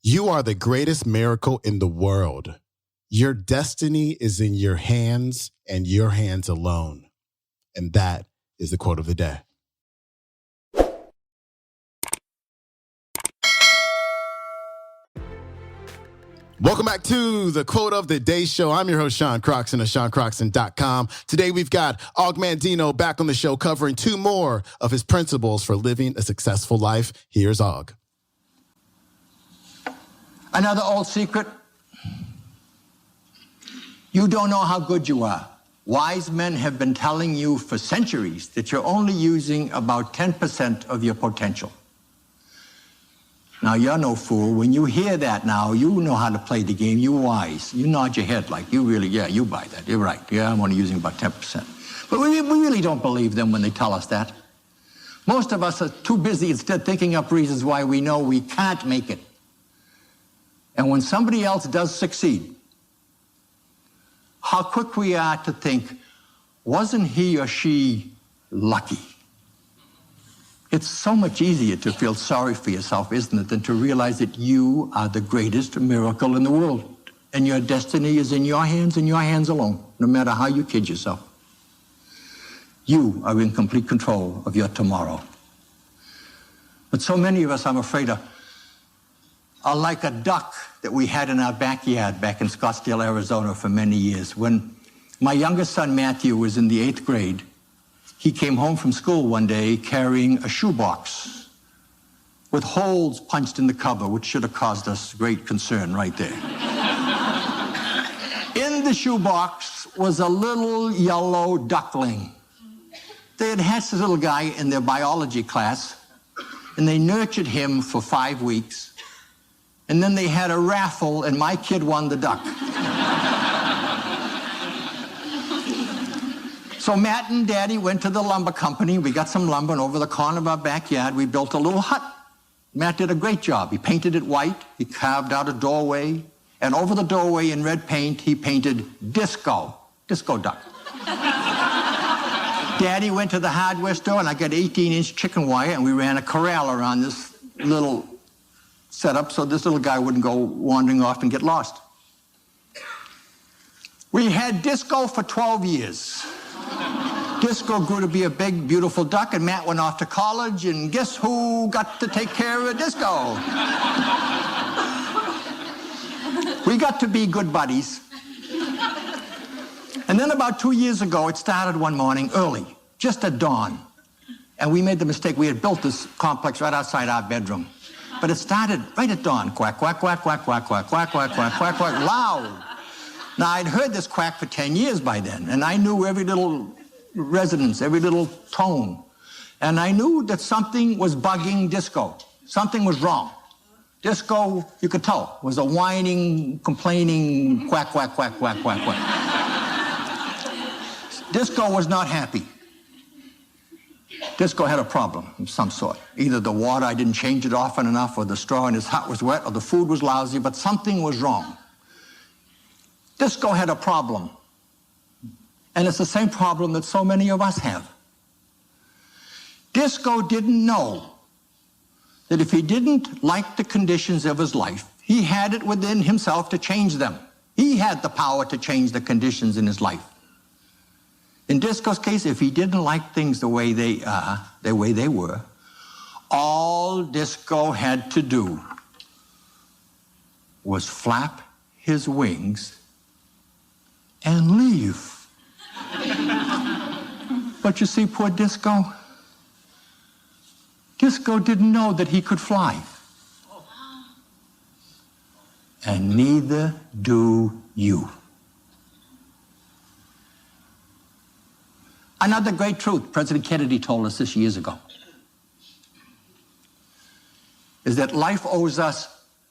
You are the greatest miracle in the world. Your destiny is in your hands and your hands alone. And that is the quote of the day. Welcome back to the Quote of the Day show. I'm your host, Sean Croxton of SeanCroxton.com. Today we've got Og Mandino back on the show covering two more of his principles for living a successful life. Here's Og. Another old secret. You don't know how good you are. Wise men have been telling you for centuries that you're only using about 10% of your potential. Now, you're no fool. When you hear that now, you know how to play the game. You're wise. You nod your head like, you really, yeah, you buy that. You're right. Yeah, I'm only using about 10%. But we really don't believe them when they tell us that. Most of us are too busy instead thinking up reasons why we know we can't make it. And when somebody else does succeed, how quick we are to think, wasn't he or she lucky? It's so much easier to feel sorry for yourself, isn't it, than to realize that you are the greatest miracle in the world. And your destiny is in your hands and your hands alone, no matter how you kid yourself. You are in complete control of your tomorrow. But so many of us, I'm afraid, are like a duck that we had in our backyard back in Scottsdale, Arizona for many years. When my youngest son, Matthew, was in the 8th grade, he came home from school one day carrying a shoebox with holes punched in the cover, which should have caused us great concern right there. In the shoebox was a little yellow duckling. They had hatched this little guy in their biology class, and they nurtured him for 5 weeks. And then they had a raffle, and my kid won the duck. So Matt and Daddy went to the lumber company. We got some lumber, and over the corner of our backyard, we built a little hut. Matt did a great job. He painted it white. He carved out a doorway. And over the doorway in red paint, he painted disco duck. Daddy went to the hardware store, and I got 18-inch chicken wire, and we ran a corral around this little setup so this little guy wouldn't go wandering off and get lost. We had disco for 12 years. Disco grew to be a big, beautiful duck, and Matt went off to college, and guess who got to take care of Disco? We got to be good buddies. And then about 2 years ago, it started one morning early, just at dawn. And we made the mistake, we had built this complex right outside our bedroom. But it started right at dawn, quack, quack, quack, quack, quack, quack, quack, quack, quack, quack, quack, loud. Now, I'd heard this quack for 10 years by then, and I knew every little resonance, every little tone. And I knew that something was bugging Disco. Something was wrong. Disco, you could tell, was a whining, complaining quack, quack, quack, quack, quack, quack. Disco was not happy. Disco had a problem of some sort. Either the water, I didn't change it often enough, or the straw in his hut was wet, or the food was lousy, but something was wrong. Disco had a problem. And it's the same problem that so many of us have. Disco didn't know that if he didn't like the conditions of his life, he had it within himself to change them. He had the power to change the conditions in his life. In Disco's case, if he didn't like things the way they are, the way they were, all Disco had to do was flap his wings and leave. But you see, poor Disco didn't know that he could fly. And neither do you. Another great truth President Kennedy told us this years ago is that life owes us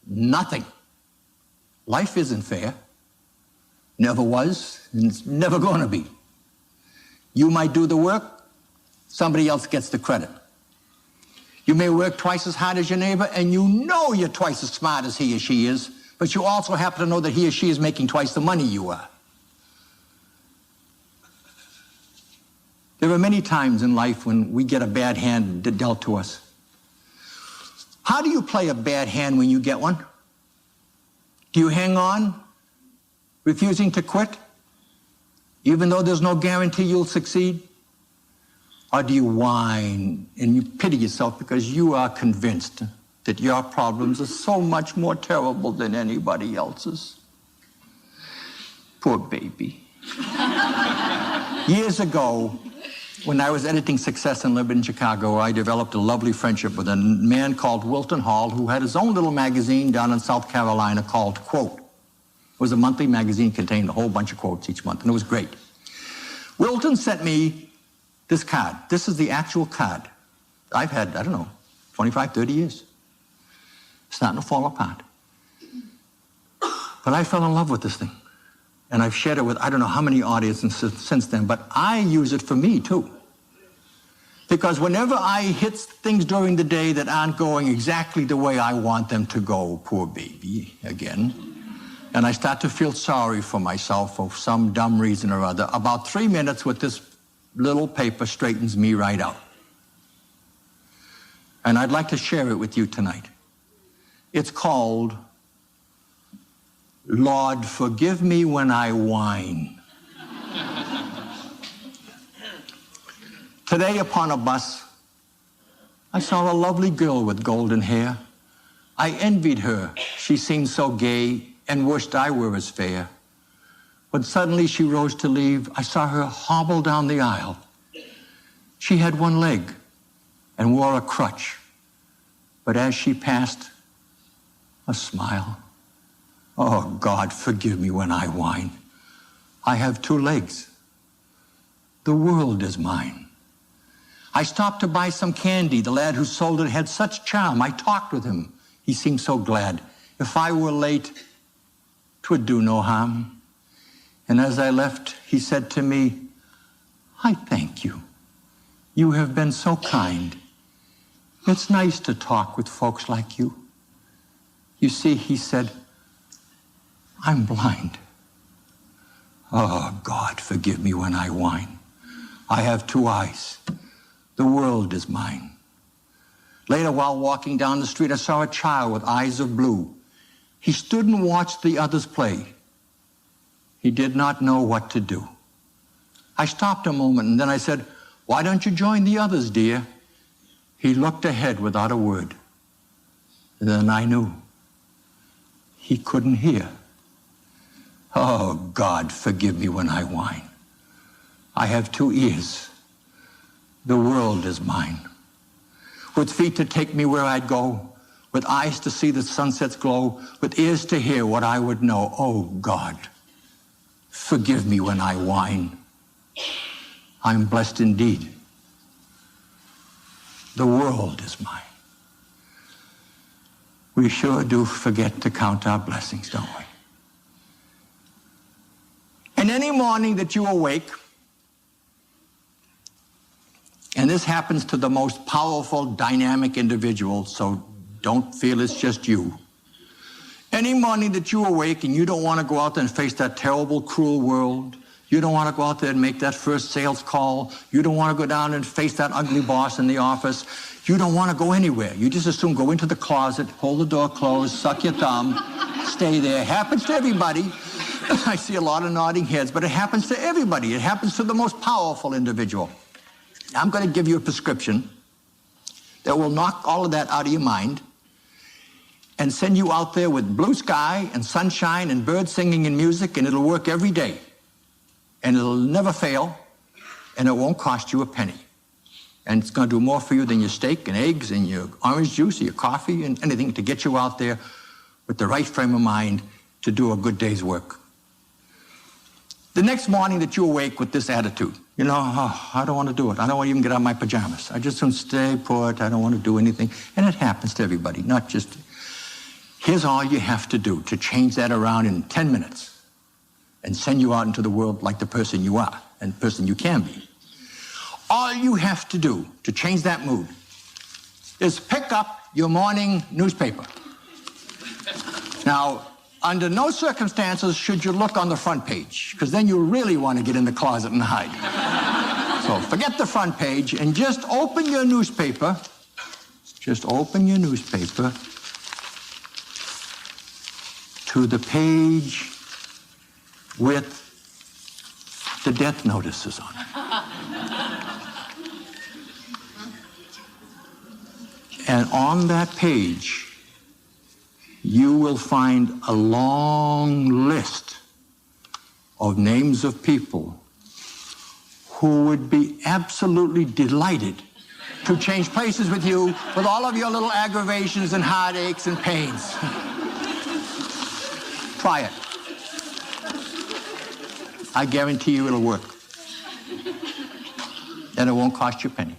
nothing. Life isn't fair. Never was, and it's never going to be. You might do the work, somebody else gets the credit. You may work twice as hard as your neighbor, and you know you're twice as smart as he or she is, but you also happen to know that he or she is making twice the money you are. There are many times in life when we get a bad hand dealt to us. How do you play a bad hand when you get one? Do you hang on, refusing to quit, even though there's no guarantee you'll succeed? Or do you whine and you pity yourself because you are convinced that your problems are so much more terrible than anybody else's? Poor baby. Years ago, when I was editing Success and Living in Chicago, I developed a lovely friendship with a man called Wilton Hall, who had his own little magazine down in South Carolina called Quote. It was a monthly magazine, contained a whole bunch of quotes each month, and it was great. Wilton sent me this card. This is the actual card I've had, 25, 30 years. It's starting to fall apart. But I fell in love with this thing. And I've shared it with I don't know how many audiences since then, but I use it for me too. Because whenever I hit things during the day that aren't going exactly the way I want them to go, poor baby, again, and I start to feel sorry for myself for some dumb reason or other, about 3 minutes with this little paper straightens me right out. And I'd like to share it with you tonight. It's called Lord, Forgive Me When I Whine. Today upon a bus, I saw a lovely girl with golden hair. I envied her. She seemed so gay and wished I were as fair. When suddenly she rose to leave, I saw her hobble down the aisle. She had one leg and wore a crutch. But as she passed, a smile. Oh, God, forgive me when I whine. I have 2 legs. The world is mine. I stopped to buy some candy. The lad who sold it had such charm. I talked with him. He seemed so glad. If I were late, 'twould do no harm. And as I left, he said to me, I thank you. You have been so kind. It's nice to talk with folks like you. You see, he said, I'm blind. Oh, God, forgive me when I whine. I have 2 eyes. The world is mine. Later, while walking down the street, I saw a child with eyes of blue. He stood and watched the others play. He did not know what to do. I stopped a moment, and then I said, why don't you join the others, dear? He looked ahead without a word. And then I knew he couldn't hear. Oh, God, forgive me when I whine. I have 2 ears. The world is mine. With feet to take me where I'd go, with eyes to see the sunset's glow, with ears to hear what I would know. Oh, God, forgive me when I whine. I'm blessed indeed. The world is mine. We sure do forget to count our blessings, don't we? And any morning that you awake, and this happens to the most powerful, dynamic individual, so don't feel it's just you. Any morning that you awake and you don't want to go out there and face that terrible, cruel world, you don't want to go out there and make that first sales call, you don't want to go down and face that ugly boss in the office, you don't want to go anywhere. You just assume go into the closet, hold the door closed, suck your thumb, stay there. Happens to everybody. I see a lot of nodding heads, but it happens to everybody. It happens to the most powerful individual. I'm going to give you a prescription that will knock all of that out of your mind and send you out there with blue sky and sunshine and birds singing and music, and it'll work every day. And it'll never fail, and it won't cost you a penny. And it's going to do more for you than your steak and eggs and your orange juice or your coffee and anything to get you out there with the right frame of mind to do a good day's work. The next morning that you awake with this attitude, I don't want to do it. I don't want to even get out of my pajamas. I just don't stay put. I don't want to do anything. And it happens to everybody, not just... Here's all you have to do to change that around in 10 minutes and send you out into the world like the person you are and the person you can be. All you have to do to change that mood is pick up your morning newspaper. Now, under no circumstances should you look on the front page, because then you really want to get in the closet and hide. So forget the front page and just open your newspaper. Just open your newspaper to the page with the death notices on it. And on that page, you will find a long list of names of people who would be absolutely delighted to change places with you with all of your little aggravations and heartaches and pains. Try it. I guarantee you it'll work. And it won't cost you a penny.